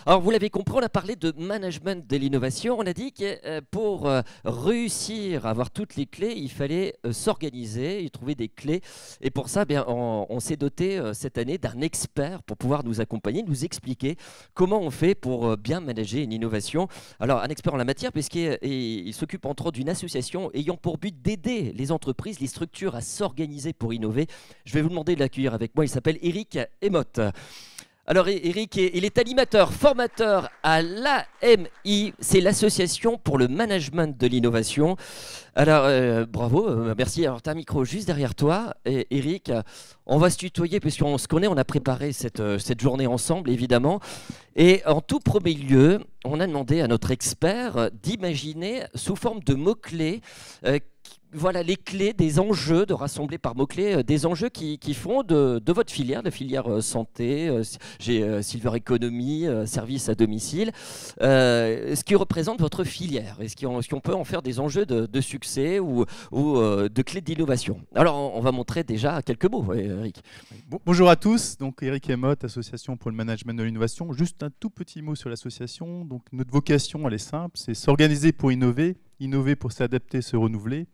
Alors, vous l'avez compris, on a parlé de management de l'innovation. On a dit que pour réussir à avoir toutes les clés, il fallait s'organiser et trouver des clés. Et pour ça, bien, on s'est doté cette année d'un expert pour pouvoir nous accompagner, nous expliquer comment on fait pour bien manager une innovation. Alors, un expert en la matière, puisqu'il s'occupe entre autres d'une association ayant pour but d'aider les entreprises, les structures à s'organiser pour innover. Je vais vous demander de l'accueillir avec moi. Il s'appelle Eric Emotte. Alors Eric, il est animateur, formateur à l'AMI, c'est l'association pour le management de l'innovation. Alors bravo, merci. Alors tu as un micro juste derrière toi. Et, Eric, on va se tutoyer puisqu'on se connaît, on a préparé cette journée ensemble évidemment. Et en tout premier lieu, on a demandé à notre expert d'imaginer sous forme de mots-clés voilà les clés des enjeux, de rassembler par mots-clés des enjeux qui font de votre filière, la filière santé, j'ai Silver Economy, service à domicile, ce qui représente votre filière. Est-ce qu'on peut en faire des enjeux de succès ou de clés d'innovation? Alors, on va montrer déjà quelques mots, Eric. Bonjour à tous, donc Eric Emotte, Association pour le management de l'innovation. Juste un tout petit mot sur l'association. Donc, notre vocation, elle est simple, c'est s'organiser pour innover, innover pour s'adapter, se renouveler.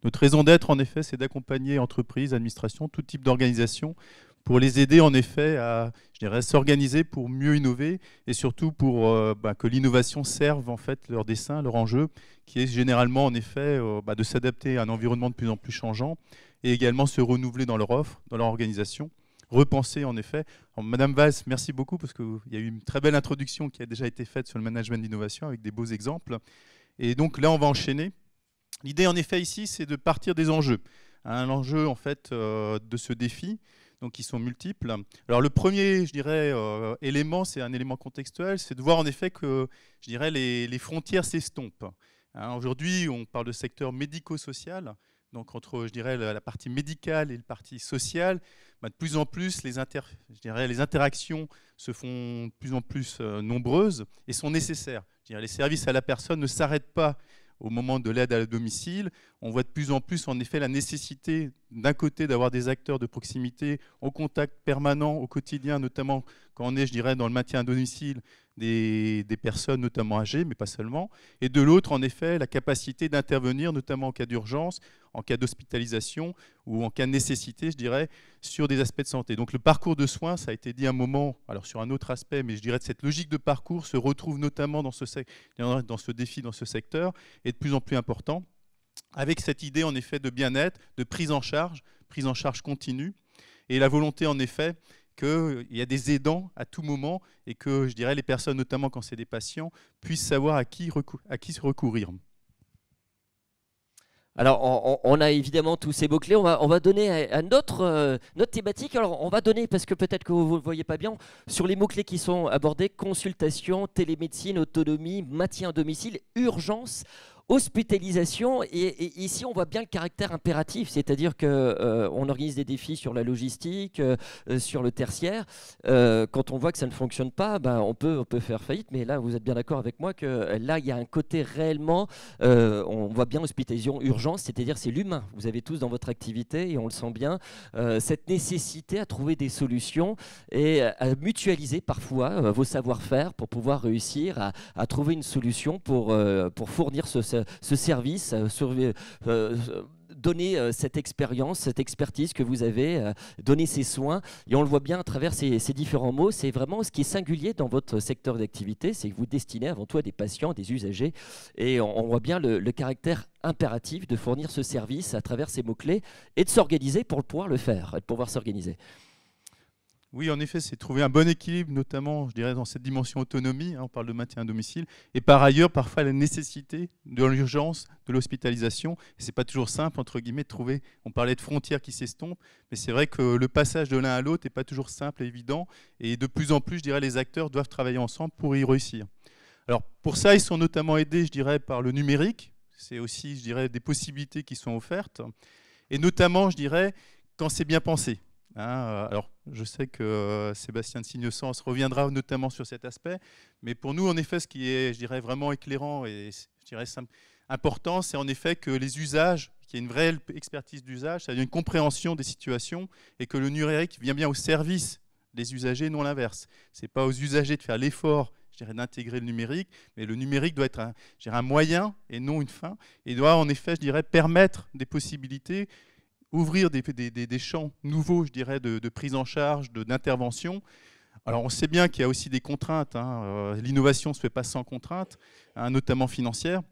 Notre raison d'être, en effet, c'est d'accompagner entreprises, administrations, tout type d'organisation pour les aider, en effet, à, je dirais, s'organiser pour mieux innover et surtout pour que l'innovation serve, en fait, leur dessein, leur enjeu, qui est généralement, en effet, de s'adapter à un environnement de plus en plus changeant et également se renouveler dans leur offre, dans leur organisation. Repenser, en effet. Alors, Madame Valls, merci beaucoup parce qu'il y a eu une très belle introduction qui a déjà été faite sur le management d'innovation avec des beaux exemples. Et donc là, on va enchaîner. L'idée, en effet, ici, c'est de partir des enjeux. L'enjeu, en fait, de ce défi, donc qui sont multiples. Alors, le premier, je dirais, élément, c'est un élément contextuel, c'est de voir, en effet, que, je dirais, les frontières s'estompent. Aujourd'hui, on parle de secteur médico-social, donc entre, je dirais, la partie médicale et la partie sociale. De plus en plus, les interactions se font de plus en plus nombreuses et sont nécessaires. Je dirais, les services à la personne ne s'arrêtent pas au moment de l'aide à domicile. On voit de plus en plus, en effet, la nécessité, d'un côté, d'avoir des acteurs de proximité en contact permanent au quotidien, notamment quand on est, je dirais, dans le maintien à domicile des personnes, notamment âgées, mais pas seulement. Et de l'autre, en effet, la capacité d'intervenir, notamment en cas d'urgence, en cas d'hospitalisation ou en cas de nécessité, je dirais, sur des aspects de santé. Donc le parcours de soins, ça a été dit un moment, alors sur un autre aspect, mais je dirais que cette logique de parcours se retrouve notamment dans ce défi, dans ce secteur, et de plus en plus important, avec cette idée en effet de bien-être, de prise en charge continue, et la volonté en effet qu'il y a des aidants à tout moment et que, je dirais, les personnes, notamment quand c'est des patients, puissent savoir à qui se recourir. Alors, on a évidemment tous ces mots-clés. On va donner à notre thématique. Alors, on va donner, parce que peut-être que vous ne le voyez pas bien, sur les mots-clés qui sont abordés: consultation, télémédecine, autonomie, maintien à domicile, urgence, hospitalisation. Et ici, on voit bien le caractère impératif, c'est-à-dire qu'on organise des défis sur la logistique, sur le tertiaire. Quand on voit que ça ne fonctionne pas, on peut faire faillite. Mais là, vous êtes bien d'accord avec moi que là, il y a un côté réellement, on voit bien hospitalisation, urgence, c'est-à-dire c'est l'humain. Vous avez tous dans votre activité, et on le sent bien, cette nécessité à trouver des solutions et à mutualiser parfois vos savoir-faire pour pouvoir réussir à trouver une solution pour fournir ce service, donner cette expérience, cette expertise que vous avez, donner ces soins. Et on le voit bien à travers ces différents mots. C'est vraiment ce qui est singulier dans votre secteur d'activité, c'est que vous destinez avant tout à des patients, des usagers. Et on voit bien le caractère impératif de fournir ce service à travers ces mots-clés et de s'organiser pour pouvoir le faire, de pouvoir s'organiser. Oui, en effet, c'est trouver un bon équilibre, notamment, je dirais, dans cette dimension autonomie. On parle de maintien à domicile. Et par ailleurs, parfois, la nécessité de l'urgence, de l'hospitalisation. Ce n'est pas toujours simple, entre guillemets, de trouver. On parlait de frontières qui s'estompent, mais c'est vrai que le passage de l'un à l'autre n'est pas toujours simple et évident. Et de plus en plus, je dirais, les acteurs doivent travailler ensemble pour y réussir. Alors, pour ça, ils sont notamment aidés, je dirais, par le numérique. C'est aussi, je dirais, des possibilités qui sont offertes. Et notamment, je dirais, quand c'est bien pensé. Alors, je sais que Sébastien de Signe-Sens reviendra notamment sur cet aspect, mais pour nous, en effet, ce qui est, je dirais, vraiment éclairant et je dirais important, c'est en effet que les usages, qu'il y ait une vraie expertise d'usage, c'est-à-dire une compréhension des situations, et que le numérique vient bien au service des usagers, non l'inverse. Ce n'est pas aux usagers de faire l'effort, je dirais, d'intégrer le numérique, mais le numérique doit être un moyen et non une fin, et doit en effet, je dirais, permettre des possibilités, ouvrir des champs nouveaux, je dirais, de prise en charge, d'intervention. Alors on sait bien qu'il y a aussi des contraintes, hein. L'innovation ne se fait pas sans contraintes, hein, notamment financières.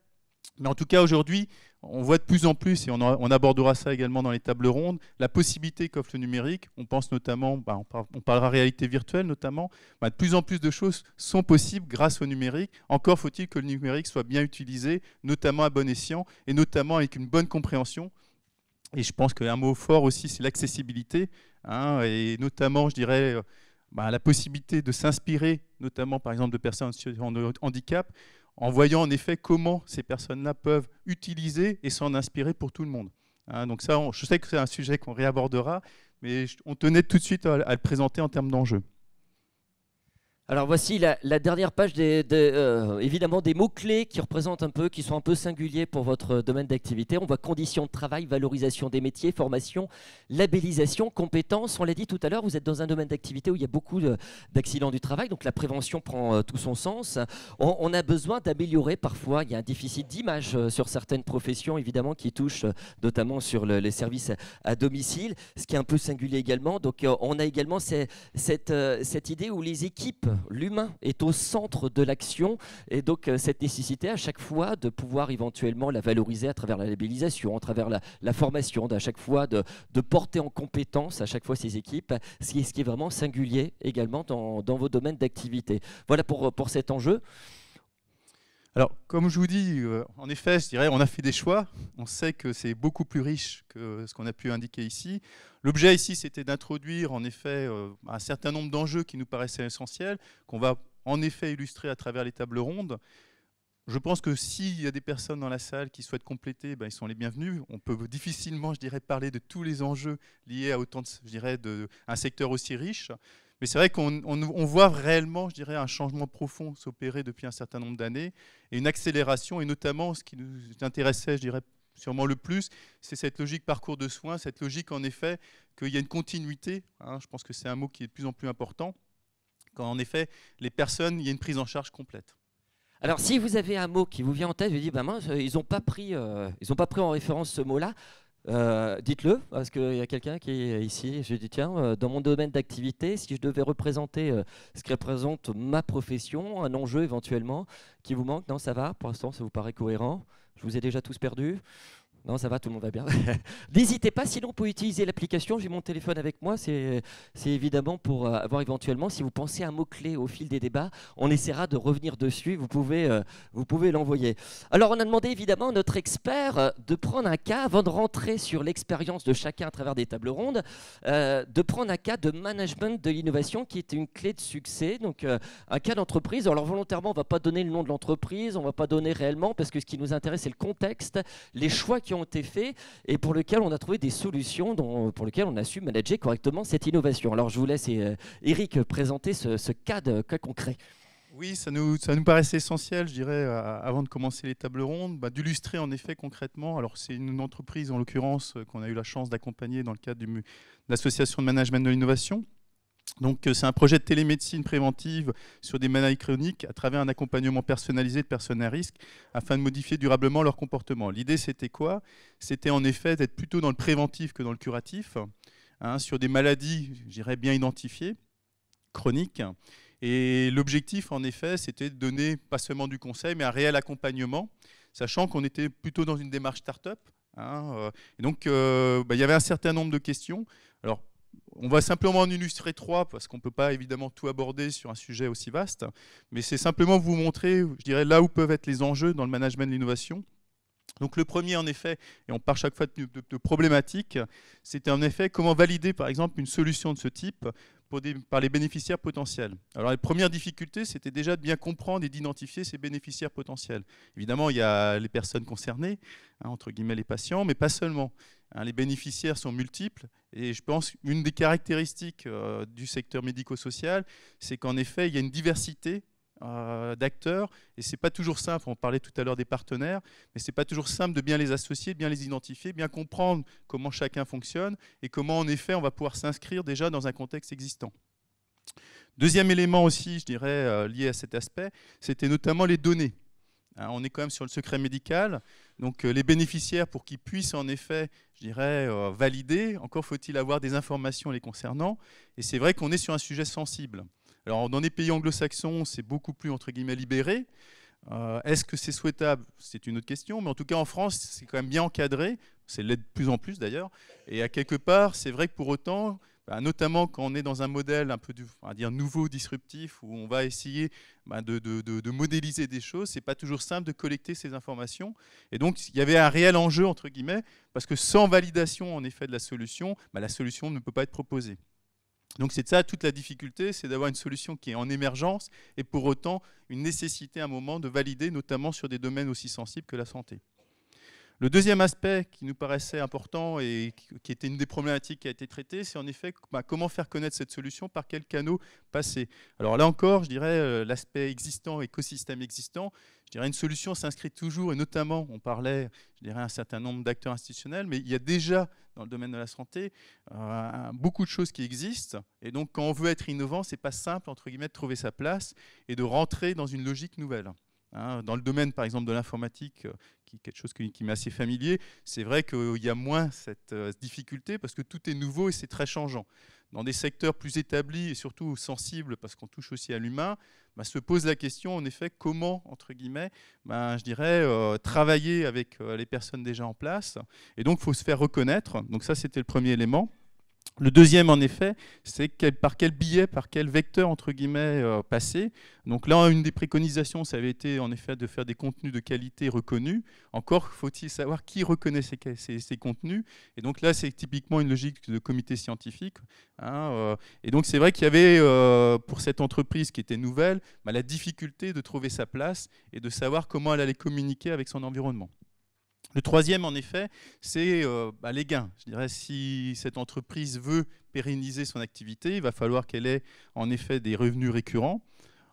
Mais en tout cas, aujourd'hui, on voit de plus en plus, et on abordera ça également dans les tables rondes, la possibilité qu'offre le numérique. On pense notamment, on parlera réalité virtuelle notamment, de plus en plus de choses sont possibles grâce au numérique. Encore faut-il que le numérique soit bien utilisé, notamment à bon escient, et notamment avec une bonne compréhension. Et je pense qu'un mot fort aussi, c'est l'accessibilité, hein, et notamment, je dirais, la possibilité de s'inspirer, notamment par exemple de personnes en situation de handicap, en voyant en effet comment ces personnes-là peuvent utiliser et s'en inspirer pour tout le monde. Hein, donc ça, je sais que c'est un sujet qu'on réabordera, mais on tenait tout de suite à le présenter en termes d'enjeux. Alors voici la dernière page évidemment des mots-clés qui représentent un peu, qui sont un peu singuliers pour votre domaine d'activité. On voit conditions de travail, valorisation des métiers, formation, labellisation, compétences. On l'a dit tout à l'heure, vous êtes dans un domaine d'activité où il y a beaucoup d'accidents du travail, donc la prévention prend tout son sens. On a besoin d'améliorer parfois, il y a un déficit d'image sur certaines professions évidemment qui touchent notamment sur les services à domicile, ce qui est un peu singulier également. Donc on a également cette idée où les équipes, l'humain est au centre de l'action, et donc cette nécessité à chaque fois de pouvoir éventuellement la valoriser à travers la labellisation, à travers la formation, à chaque fois de porter en compétence à chaque fois ces équipes, ce qui est vraiment singulier également dans vos domaines d'activité. Voilà pour cet enjeu. Alors, comme je vous dis, en effet, je dirais, on a fait des choix. On sait que c'est beaucoup plus riche que ce qu'on a pu indiquer ici. L'objet ici, c'était d'introduire, en effet, un certain nombre d'enjeux qui nous paraissaient essentiels, qu'on va en effet illustrer à travers les tables rondes. Je pense que s'il y a des personnes dans la salle qui souhaitent compléter, ils sont les bienvenus. On peut difficilement, je dirais, parler de tous les enjeux liés à autant, je dirais, un secteur aussi riche. Mais c'est vrai qu'on voit réellement, je dirais, un changement profond s'opérer depuis un certain nombre d'années et une accélération. Et notamment, ce qui nous intéressait, je dirais, sûrement le plus, c'est cette logique parcours de soins, cette logique, en effet, qu'il y a une continuité. Hein, je pense que c'est un mot qui est de plus en plus important. Quand, en effet, les personnes, il y a une prise en charge complète. Alors, si vous avez un mot qui vous vient en tête, vous dites, mince, ils n'ont pas pris en référence ce mot-là. Dites-le, parce qu'il y a quelqu'un qui est ici. Je dis tiens, dans mon domaine d'activité, si je devais représenter ce qui représente ma profession, un enjeu éventuellement qui vous manque, non, ça va, pour l'instant ça vous paraît cohérent, je vous ai déjà tous perdus. Non, ça va, tout le monde va bien. N'hésitez pas, sinon, pour utiliser l'application, j'ai mon téléphone avec moi. C'est évidemment pour avoir éventuellement, si vous pensez à un mot-clé au fil des débats, on essaiera de revenir dessus. Vous pouvez l'envoyer. Alors, on a demandé évidemment à notre expert de prendre un cas, avant de rentrer sur l'expérience de chacun à travers des tables rondes, de prendre un cas de management de l'innovation qui est une clé de succès. Donc, un cas d'entreprise. Alors, volontairement, on ne va pas donner le nom de l'entreprise, on ne va pas donner réellement, parce que ce qui nous intéresse, c'est le contexte, les choix qui ont été faits et pour lesquels on a trouvé des solutions pour lesquelles on a su manager correctement cette innovation. Alors je vous laisse Eric présenter ce cas concret. Oui, ça nous paraissait essentiel, je dirais, avant de commencer les tables rondes, d'illustrer en effet concrètement. Alors c'est une entreprise en l'occurrence qu'on a eu la chance d'accompagner dans le cadre de l'association de management de l'innovation. Donc c'est un projet de télémédecine préventive sur des maladies chroniques à travers un accompagnement personnalisé de personnes à risque afin de modifier durablement leur comportement. L'idée c'était quoi? C'était en effet d'être plutôt dans le préventif que dans le curatif, hein, sur des maladies, je dirais, bien identifiées, chroniques. Et l'objectif en effet c'était de donner pas seulement du conseil mais un réel accompagnement, sachant qu'on était plutôt dans une démarche start-up. Hein, et donc il y avait un certain nombre de questions. Alors, on va simplement en illustrer 3 parce qu'on ne peut pas évidemment tout aborder sur un sujet aussi vaste, mais c'est simplement vous montrer, je dirais, là où peuvent être les enjeux dans le management de l'innovation. Donc le premier, en effet, et on part chaque fois de problématiques, c'était en effet comment valider par exemple une solution de ce type par les bénéficiaires potentiels. Alors les premières difficultés, c'était déjà de bien comprendre et d'identifier ces bénéficiaires potentiels. Évidemment, il y a les personnes concernées, hein, entre guillemets les patients, mais pas seulement. Hein, les bénéficiaires sont multiples et je pense une des caractéristiques du secteur médico-social, c'est qu'en effet, il y a une diversité d'acteurs et c'est pas toujours simple. On parlait tout à l'heure des partenaires, mais c'est pas toujours simple de bien les associer, de bien les identifier, bien comprendre comment chacun fonctionne et comment en effet on va pouvoir s'inscrire déjà dans un contexte existant. Deuxième élément aussi, je dirais, lié à cet aspect, c'était notamment les données. Hein, on est quand même sur le secret médical, donc les bénéficiaires, pour qu'ils puissent en effet, je dirais, valider, encore faut-il avoir des informations les concernant, et c'est vrai qu'on est sur un sujet sensible. Alors dans les pays anglo-saxons, c'est beaucoup plus, entre guillemets, libéré. Est-ce que c'est souhaitable? C'est une autre question, mais en tout cas en France, c'est quand même bien encadré, c'est l'est de plus en plus d'ailleurs, et à quelque part, c'est vrai que pour autant, notamment quand on est dans un modèle un peu on va dire nouveau, disruptif, où on va essayer de modéliser des choses, c'est pas toujours simple de collecter ces informations, et donc il y avait un réel enjeu, entre guillemets, parce que sans validation en effet de la solution, la solution ne peut pas être proposée. Donc c'est ça toute la difficulté, c'est d'avoir une solution qui est en émergence et pour autant une nécessité à un moment de valider, notamment sur des domaines aussi sensibles que la santé. Le deuxième aspect qui nous paraissait important et qui était une des problématiques qui a été traitée, c'est en effet comment faire connaître cette solution, par quels canaux passer. Alors là encore, je dirais l'aspect existant, écosystème existant, je dirais une solution s'inscrit toujours, et notamment, on parlait, je dirais, un certain nombre d'acteurs institutionnels, mais il y a déjà dans le domaine de la santé beaucoup de choses qui existent. Et donc, quand on veut être innovant, c'est pas simple, entre guillemets, de trouver sa place et de rentrer dans une logique nouvelle. Hein, dans le domaine, par exemple, de l'informatique, qui est quelque chose qui m'est assez familier, c'est vrai qu'il y a moins cette difficulté parce que tout est nouveau et c'est très changeant. Dans des secteurs plus établis et surtout sensibles, parce qu'on touche aussi à l'humain, se pose la question, en effet, comment, entre guillemets, je dirais, travailler avec les personnes déjà en place. Et donc, il faut se faire reconnaître. Donc ça, c'était le premier élément. Le deuxième, en effet, c'est par quel biais, par quel vecteur, entre guillemets, passer. Donc là, une des préconisations, ça avait été, en effet, de faire des contenus de qualité reconnus. Encore faut-il savoir qui reconnaît ces contenus. Et donc là, c'est typiquement une logique de comité scientifique. Hein, et donc c'est vrai qu'il y avait, pour cette entreprise qui était nouvelle, la difficulté de trouver sa place et de savoir comment elle allait communiquer avec son environnement. Le troisième, en effet, c'est les gains. Je dirais, si cette entreprise veut pérenniser son activité, il va falloir qu'elle ait en effet des revenus récurrents.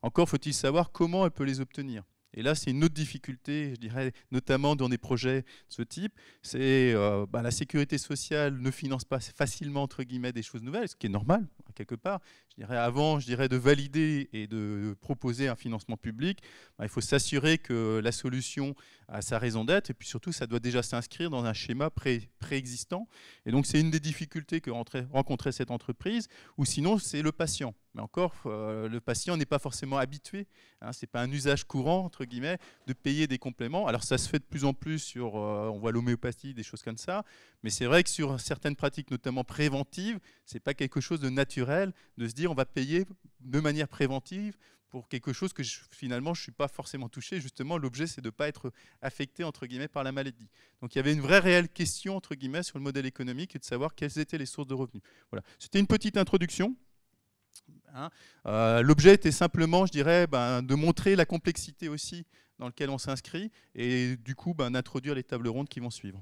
Encore faut-il savoir comment elle peut les obtenir. Et là, c'est une autre difficulté, je dirais, notamment dans des projets de ce type. C'est la sécurité sociale ne finance pas facilement, entre guillemets, des choses nouvelles, ce qui est normal, quelque part. Je dirais, avant, de valider et de proposer un financement public, il faut s'assurer que la solution a sa raison d'être. Et puis surtout, ça doit déjà s'inscrire dans un schéma préexistant. Et donc, c'est une des difficultés que rencontrait cette entreprise. Ou sinon, c'est le patient. Mais encore, le patient n'est pas forcément habitué. Hein, ce n'est pas un usage courant, entre guillemets, de payer des compléments. Alors ça se fait de plus en plus sur, on voit l'homéopathie, des choses comme ça. Mais c'est vrai que sur certaines pratiques, notamment préventives, ce n'est pas quelque chose de naturel de se dire on va payer de manière préventive pour quelque chose que finalement je ne suis pas forcément touché. Justement, l'objet, c'est de ne pas être affecté, entre guillemets, par la maladie. Donc il y avait une vraie réelle question, entre guillemets, sur le modèle économique et de savoir quelles étaient les sources de revenus. Voilà. C'était une petite introduction. Hein. L'objet était simplement, je dirais, de montrer la complexité aussi dans laquelle on s'inscrit et du coup d'introduire les tables rondes qui vont suivre.